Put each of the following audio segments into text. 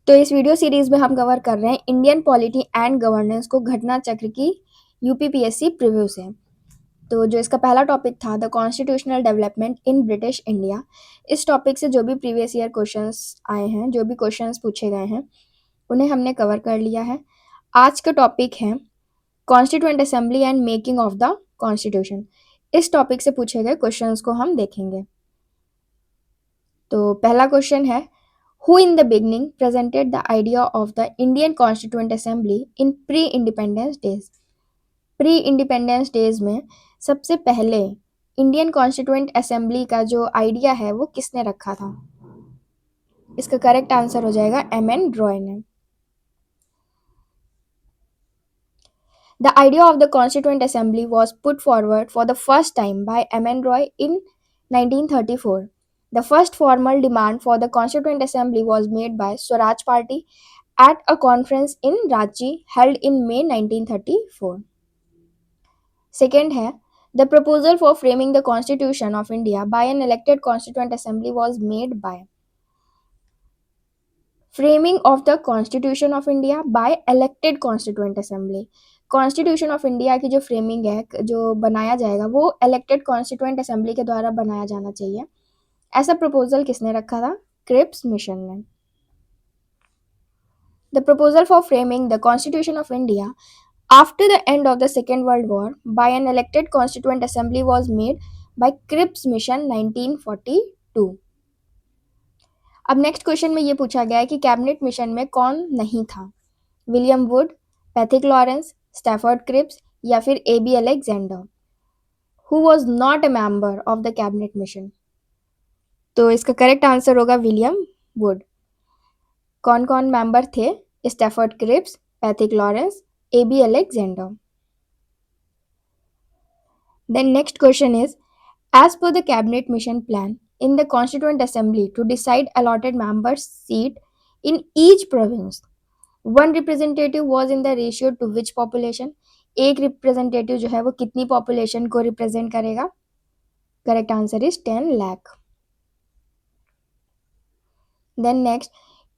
तो इस video series में हम कवर कर रहे हैं इंडियन पॉलिटी एंड गवर्नेंस को घटना चक्र की यूपीपीएससी प्रीव्यू से। तो जो इसका पहला टॉपिक था the constitutional development in British India, इस टॉपिक से जो भी प्रीवियस ईयर क्वेश्चंस आए हैं, जो भी क्वेश्चंस पूछे गए हैं, उन्हें हमने कवर कर लिया है। आज का टॉपिक है Constituent assembly and making of the constitution. इस टॉपिक से पूछे गए क्वेश्चंस को हम देखेंगे। तो पहला क्वेश्चन है, who in the beginning presented the idea of the Indian Constituent Assembly in pre-independence days? Pre-independence days में सबसे पहले इंडियन कॉन्स्टिट्यूएंट असेंबली का जो आइडिया है वो किसने रखा था? इसका करेक्ट आंसर हो जाएगा एम.एन. रॉय ने। The idea of the Constituent Assembly was put forward for the first time by M.N. Roy in 1934. The first formal demand for the Constituent Assembly was made by Swaraj Party at a conference in Ranchi held in May 1934. Second है, the proposal for framing the Constitution of India by an elected Constituent Assembly was made by framing of the constitution of India by elected constituent assembly. Constitution of India की जो framing है, जो बनाया जाएगा, वो elected constituent assembly के द्वारा बनाया जाना चाहिए। ऐसा प्रपोजल किसने रखा था? क्रिप्स मिशन ने। The proposal for framing the constitution of India after the end of the Second World War by an elected constituent assembly was made by Cripps Mission 1942. अब नेक्स्ट क्वेश्चन में ये पूछा गया है कि कैबिनेट मिशन में कौन नहीं था? William Wood, Pethick Lawrence, Stafford Cripps या फिर A B. Alexander. Who was not a member of the cabinet mission? तो इसका करेक्ट आंसर होगा विलियम वुड। कौन कौन मेंबर थे? Stafford Cripps, Pethick Lawrence, A B. Alexander. Then next question is, as per the cabinet mission plan in the constituent assembly to decide allotted members seat in each province, one representative was in the ratio to which population? एक representative जो है वो कितनी population को represent करेगा? Correct answer is 10 lakh. Then next,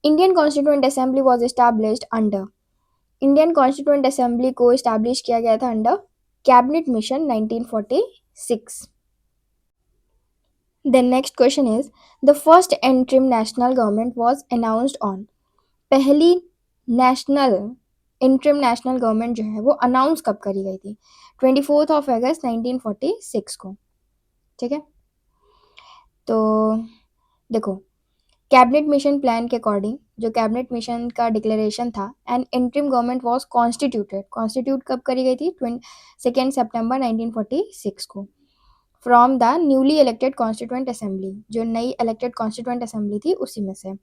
Indian constituent assembly was established under. Indian constituent assembly को establish किया गया था under cabinet mission 1946। Then next question is, the first interim national government was announced on। पहली national interim national government जो है वो announce कब करी गई थी? 24 अगस्त 1946 को। ठीक है, तो देखो, कैबिनेट मिशन प्लान के अकॉर्डिंग जो कैबिनेट मिशन का डिक्लेरेशन था, and interim government was constitute कब करी गई थी? 2 सितंबर 1946 को, from the newly elected constituent assembly. जो नई इलेक्टेड कॉन्स्टिट्यूएंट असेंबली थी उसी में से।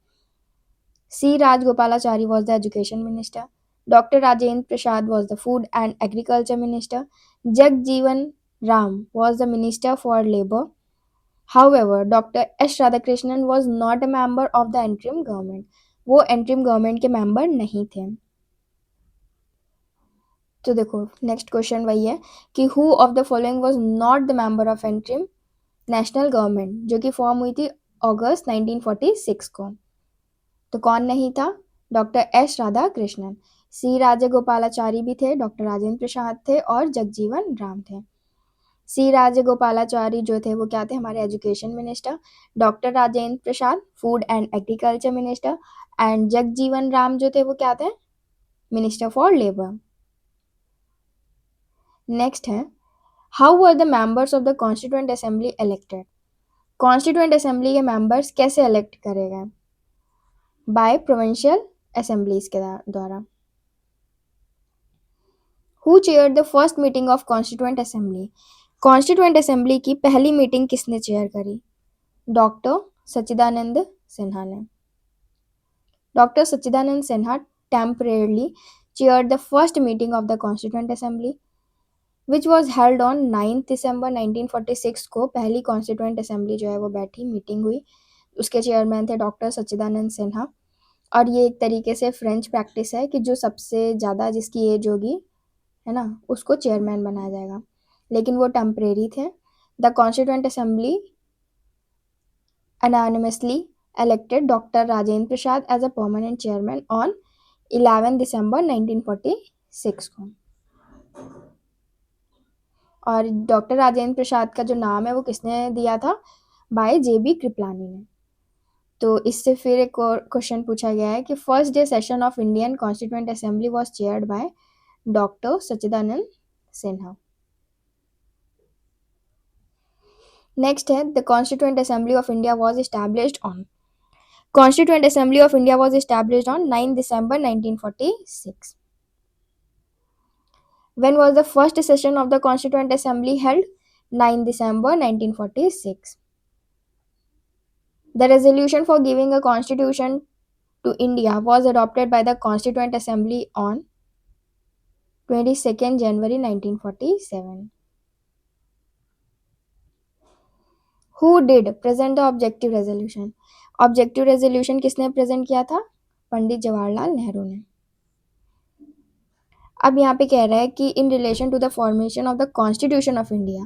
C Rajagopalachari was the education minister, doctor Rajendra Prasad was the food and agriculture minister, Jagjivan Ram was the minister for labour. However, Dr. S. Radhakrishnan was not a member of the interim government. वो interim government के member नहीं थे। तो देखो, next question वही है कि who of the following was not the member of interim national government, जो कि फॉर्म हुई थी अगस्त 1946 को। तो कौन नहीं था? Doctor S Radhakrishnan. C Rajagopalachari भी थे, डॉक्टर राजेंद्र प्रसाद थे और जगजीवन राम थे। सी राजगोपालाचारी जो थे वो क्या थे? हमारे education minister. Doctor Rajendra Prasad food and agriculture minister, and Jagjivan Ram जो थे वो क्या थे? Minister for labour. नेक्स्ट है, how were the members of the constituent assembly elected? Constituent assembly के मेंबर्स कैसे इलेक्ट करे गए? बाय प्रोविंशियल असेंबलीज के द्वारा। Who chair the first meeting of constituent assembly? Constituent assembly की पहली मीटिंग किसने चेयर करी? डॉक्टर सच्चिदानंद सिन्हा ने। Doctor Sachchidananda Sinha temporarily chaired the first meeting of the Constituent Assembly, which was held on 9 दिसंबर 1946 को। पहली कॉन्स्टिट्यूएंट असेंबली जो है वो बैठी, मीटिंग हुई, उसके चेयरमैन थे डॉक्टर सच्चिदानंद सिन्हा। और ये एक तरीके से फ्रेंच प्रैक्टिस है कि जो सबसे ज़्यादा जिसकी एज होगी, है ना, उसको चेयरमैन बनाया जाएगा, लेकिन वो टेम्परेरी थे। The constituent assembly anonymously elected Dr. Rajendra Prasad as a permanent chairman on 11 December 1946 को। और डॉक्टर राजेंद्र प्रसाद का जो नाम है वो किसने दिया था? Bye JB. कृपलानी ने। तो इससे फिर एक और क्वेश्चन पूछा गया है कि first day session of Indian constituent assembly was chaired by doctor Sachchidananda Sinha. Next है the constituent assembly of India was established on. Constituent Assembly of India was established on 9 December 1946. When was the first session of the Constituent Assembly held? 9 December 1946. The resolution for giving a constitution to India was adopted by the Constituent Assembly on 22nd January 1947. Who did present the objective resolution? Objective resolution किसने present किया था? पंडित जवाहरलाल नेहरू ने। अब यहाँ पे कह रहा है कि in relation to the formation of the constitution of India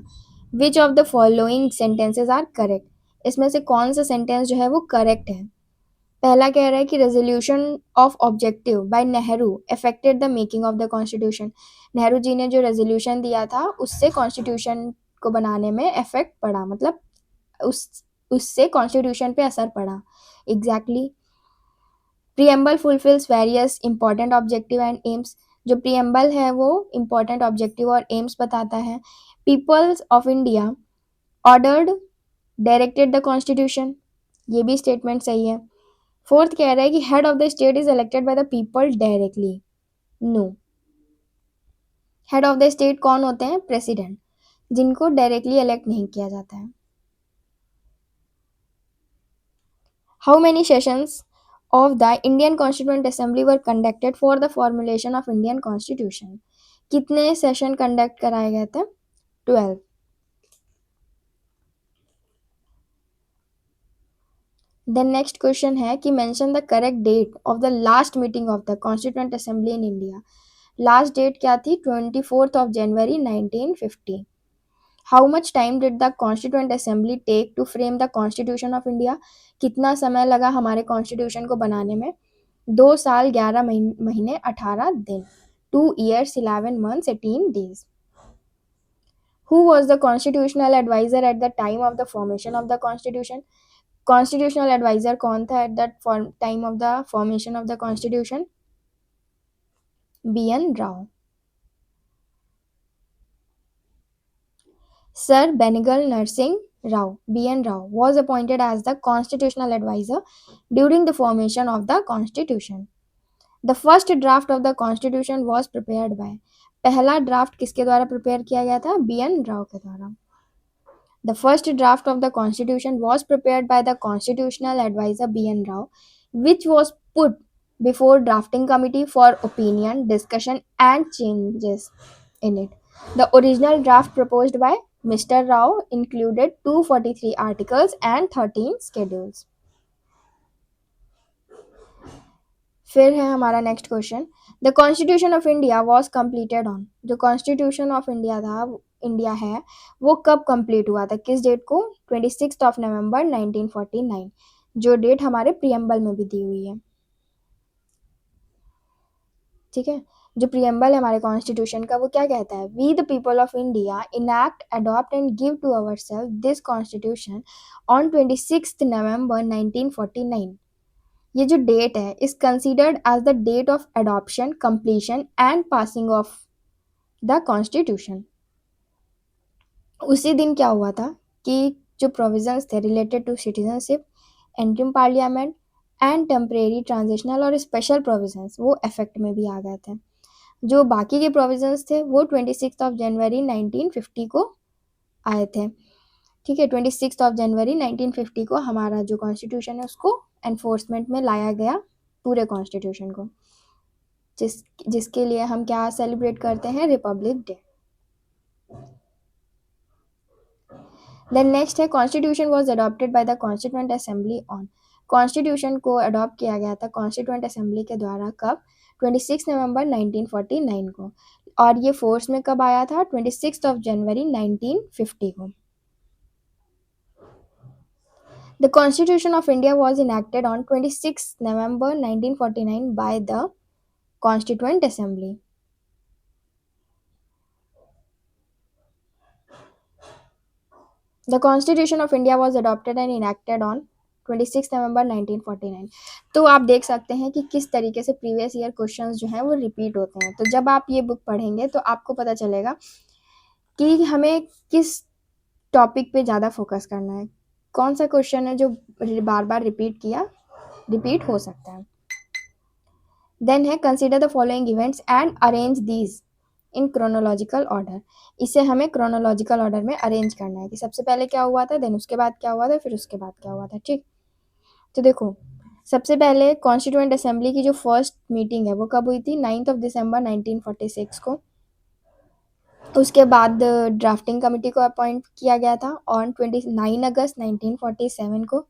which of the following sentences are correct. इसमें से कौन सा सेंटेंस जो है वो करेक्ट है? पहला कह रहा है कि resolution of objective by Nehru affected the making of the constitution. Nehru ji ने जो रेजोल्यूशन दिया था उससे कॉन्स्टिट्यूशन को बनाने में इफेक्ट पड़ा, मतलब उससे कॉन्स्टिट्यूशन पे असर पड़ा। Exactly. Preamble fulfils various important objective and aims. जो प्रीएम्बल है वो इंपॉर्टेंट ऑब्जेक्टिव और एम्स बताता है। Peoples of India ordered directed the constitution, ये भी स्टेटमेंट सही है। फोर्थ कह रहा है कि head of the state is elected by the people directly. No, head of the state कौन होते हैं? प्रेसिडेंट, जिनको डायरेक्टली इलेक्ट नहीं किया जाता है। How many sessions of the Indian Constituent Assembly were conducted for the formulation of Indian Constitution? कितने session conduct कराए गए थे? 12। देन नेक्स्ट क्वेश्चन है कि mention the correct date of the last meeting of the constituent assembly in India. Last date क्या थी? 24 जनवरी 1950। How much time did the constituent assembly take to frame the constitution of India? कितना समय लगा हमारे constitution को बनाने में? 2 साल 11 महीने 18 दिन। 2 years 11 months 18 days. Who was the constitutional advisor at the time of the formation of the constitution? Constitutional advisor कौन था at that time of the formation of the constitution? B.N. Rao. Sir Benegal Narsingh Rao, B.N. Rao, was appointed as the constitutional advisor during the formation of the constitution. The first draft of the constitution was prepared by, पहला draft किसके द्वारा prepare किया गया था? B.N. Rao के द्वारा। The first draft of the constitution was prepared by the constitutional advisor B.N. Rao, which was put before drafting committee for opinion, discussion and changes in it. The original draft proposed by Mr. Rao included 243 articles and 13 schedules. फिर है हमारा next question, the constitution of India was completed on. जो constitution of India था, India है, वो कब complete हुआ था? किस डेट को? 26 नवंबर 1949, जो डेट हमारे प्रीएम्बल में भी दी हुई है। ठीक है, जो प्रीएम्बल है हमारे कॉन्स्टिट्यूशन का वो क्या कहता है? We the people of India enact, adopt and give to ourself this constitution on 26 नवंबर 1949। ये जो डेट है is considered as the date of adoption, completion and passing of the constitution. उसी दिन क्या हुआ था कि जो प्रोविजंस थे related to citizenship, interim parliament and temporary, transitional और स्पेशल प्रोविजंस वो इफेक्ट में भी आ गए थे। जो बाकी के प्रोविजंस थे वो 26 जनवरी 1950 को आए थे। ठीक है, 26 जनवरी 1950 को हमारा जो कॉन्स्टिट्यूशन है उसको एनफोर्समेंट में लाया गया, पूरे कॉन्स्टिट्यूशन को, जिसके लिए हम क्या सेलिब्रेट करते हैं? Republic day. देन नेक्स्ट है constitution was adopted by the constituent assembly on. Constitution को अडॉप्ट किया गया था कॉन्स्टिट्यूएंट असेंबली के द्वारा कब? 26 नवंबर 1949 को। और ये फोर्स में कब आया था? 26 जनवरी 1950 को। The Constitution of India was enacted on 26 November 1949 by the Constituent Assembly. The Constitution of India was adopted and enacted on 26 नवंबर 1949. तो आप देख सकते हैं कि किस तरीके से प्रीवियस ईयर क्वेश्चंस जो हैं वो रिपीट होते हैं. तो जब आप ये बुक पढ़ेंगे तो आपको पता चलेगा कि हमें किस टॉपिक पे ज़्यादा फोकस करना है, कौन सा क्वेश्चन है जो बार बार रिपीट हो सकता है. देन है consider the following events and arrange these in chronological order. इसे हमें क्रोनोलॉजिकल ऑर्डर में अरेंज करना है कि सबसे पहले क्या हुआ था, देन उसके बाद क्या हुआ था, फिर उसके बाद क्या हुआ था. ठीक. तो देखो, सबसे पहले कॉन्स्टिट्यूएंट असेंबली की जो फर्स्ट मीटिंग है वो कब हुई थी, 9 दिसंबर 1946 को. उसके बाद ड्राफ्टिंग कमेटी को अपॉइंट किया गया था ऑन 29 अगस्त 1947 को.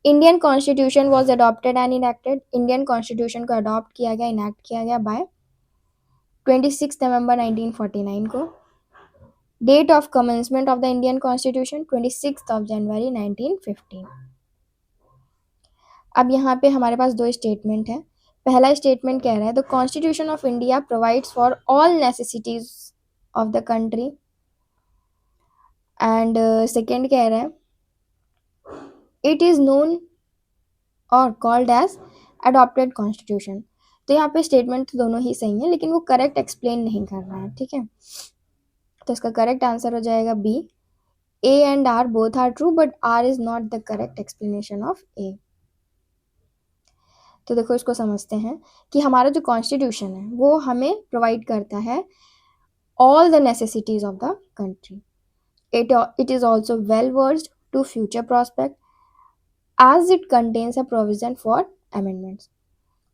Indian constitution was adopted and enacted. Indian constitution को अडॉप्ट किया गया, इनैक्ट किया गया बाय 26 नवंबर 1949 को. Date of commencement of the Indian constitution 26 January 1915. अब यहाँ पे हमारे पास दो स्टेटमेंट है. पहला स्टेटमेंट कह रहा है the constitution of India provides for all necessities of the country. And second कह रहा है इट इज़ नोन और कॉल्ड एज अडॉप्टेड कॉन्स्टिट्यूशन. तो यहाँ पे स्टेटमेंट तो दोनों ही सही है, लेकिन वो करेक्ट एक्सप्लेन नहीं कर रहा है. ठीक है, तो इसका करेक्ट आंसर हो जाएगा B. A and R both are true but R is not the correct explanation of A. तो देखो, इसको समझते हैं कि हमारा जो कॉन्स्टिट्यूशन है वो हमें प्रोवाइड करता है all the necessities of the country. It is also well versed to future prospect as it contains a provision for amendments.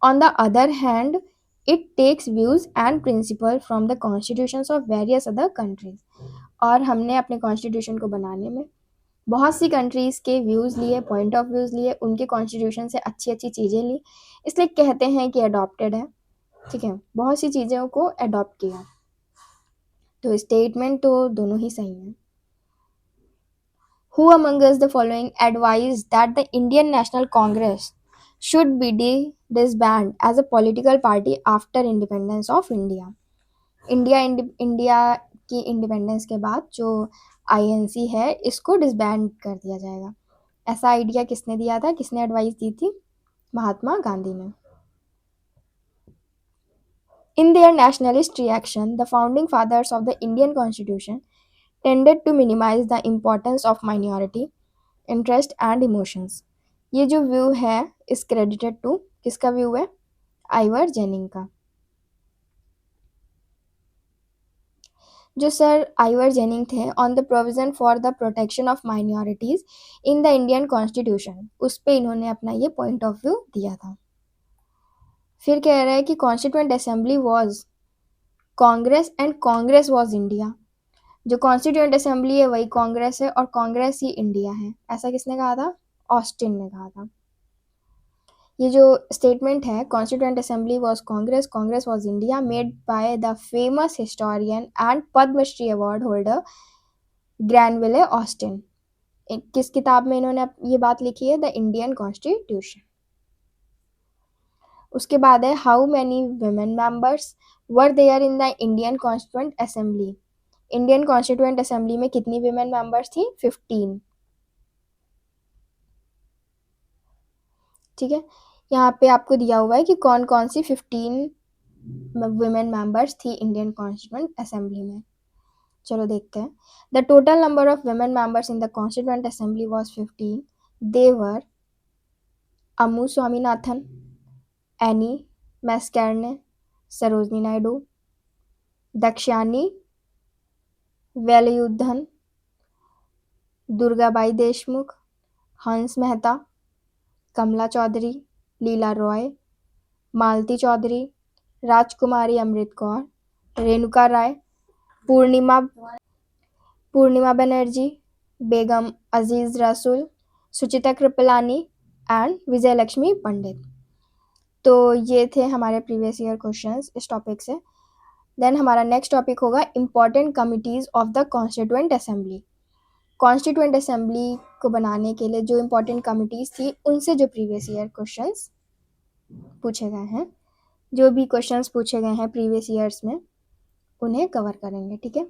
On the other hand, it takes views and principles from the constitutions of various other countries. और हमने अपने constitution को बनाने में बहुत सी countries के views लिए, point of views लिए, उनके कॉन्स्टिट्यूशन से अच्छी अच्छी चीज़ें ली, इसलिए कहते हैं कि अडॉप्टेड है. ठीक है, बहुत सी चीज़ों को अडॉप्ट किया. तो स्टेटमेंट तो दोनों ही सही हैं. Who among us the following advised that the Indian National Congress should be disbanded as a political party after independence of India? India की इंडिपेंडेंस के बाद जो आईएनसी है इसको डिसबैंड कर दिया जाएगा. ऐसा आइडिया किसने दिया था, किसने एडवाइस दी थी? महात्मा गांधी ने. In their nationalist reaction, the founding fathers of the Indian Constitution tended to minimize the importance of minority interest and emotions. ये जो व्यू है इस क्रेडिटेड टू किसका व्यू है? आइवर जेनिंग का. जो सर आइवर जेनिंग थे on the provision for the protection of minorities in the Indian constitution, उस पे इन्होंने अपना ये पॉइंट ऑफ व्यू दिया था. फिर कह रहा है कि constituent assembly was Congress and Congress was India. जो कॉन्स्टिट्यूएंट असेंबली है वही कांग्रेस है और कांग्रेस ही इंडिया है. ऐसा किसने कहा था? ऑस्टिन ने कहा था. ये जो स्टेटमेंट है Constituent assembly was Congress, Congress was India, made by the famous historian and Padma Shri award holder Granville Austin. किस किताब में इन्होंने ये बात लिखी है? The Indian constitution. उसके बाद है how many women members were there in the Indian constituent Assembly. Indian constituent Assembly में कितनी विमेन मेंबर्स थी? 15. ठीक है, यहाँ पे आपको दिया हुआ है कि कौन कौन सी 15 वुमेन मेंबर्स थी इंडियन कॉन्स्टिट्यूएंट असेंबली में. चलो देखते हैं. The total number of women members in the constituent assembly was 15. They were Ammu Swaminathan, Annie Mascarene, Sarojini Naidu, Dakshayani Velayudhan, Durgabai Deshmukh, Hansa Mehta, कमला चौधरी, लीला रॉय, मालती चौधरी, राजकुमारी अमृत कौर, रेणुका राय, पूर्णिमा बनर्जी, बेगम अजीज रसूल, सुचिता कृपलानी एंड विजयलक्ष्मी पंडित. तो ये थे हमारे प्रीवियस ईयर क्वेश्चंस इस टॉपिक से. देन हमारा नेक्स्ट टॉपिक होगा important committees of the constituent assembly. Constituent assembly को बनाने के लिए जो इम्पोर्टेंट कमिटीज़ थी उनसे जो प्रीवियस ईयर क्वेश्चंस पूछे गए हैं, जो भी क्वेश्चंस पूछे गए हैं प्रीवियस ईयर्स में, उन्हें कवर करेंगे, ठीक है।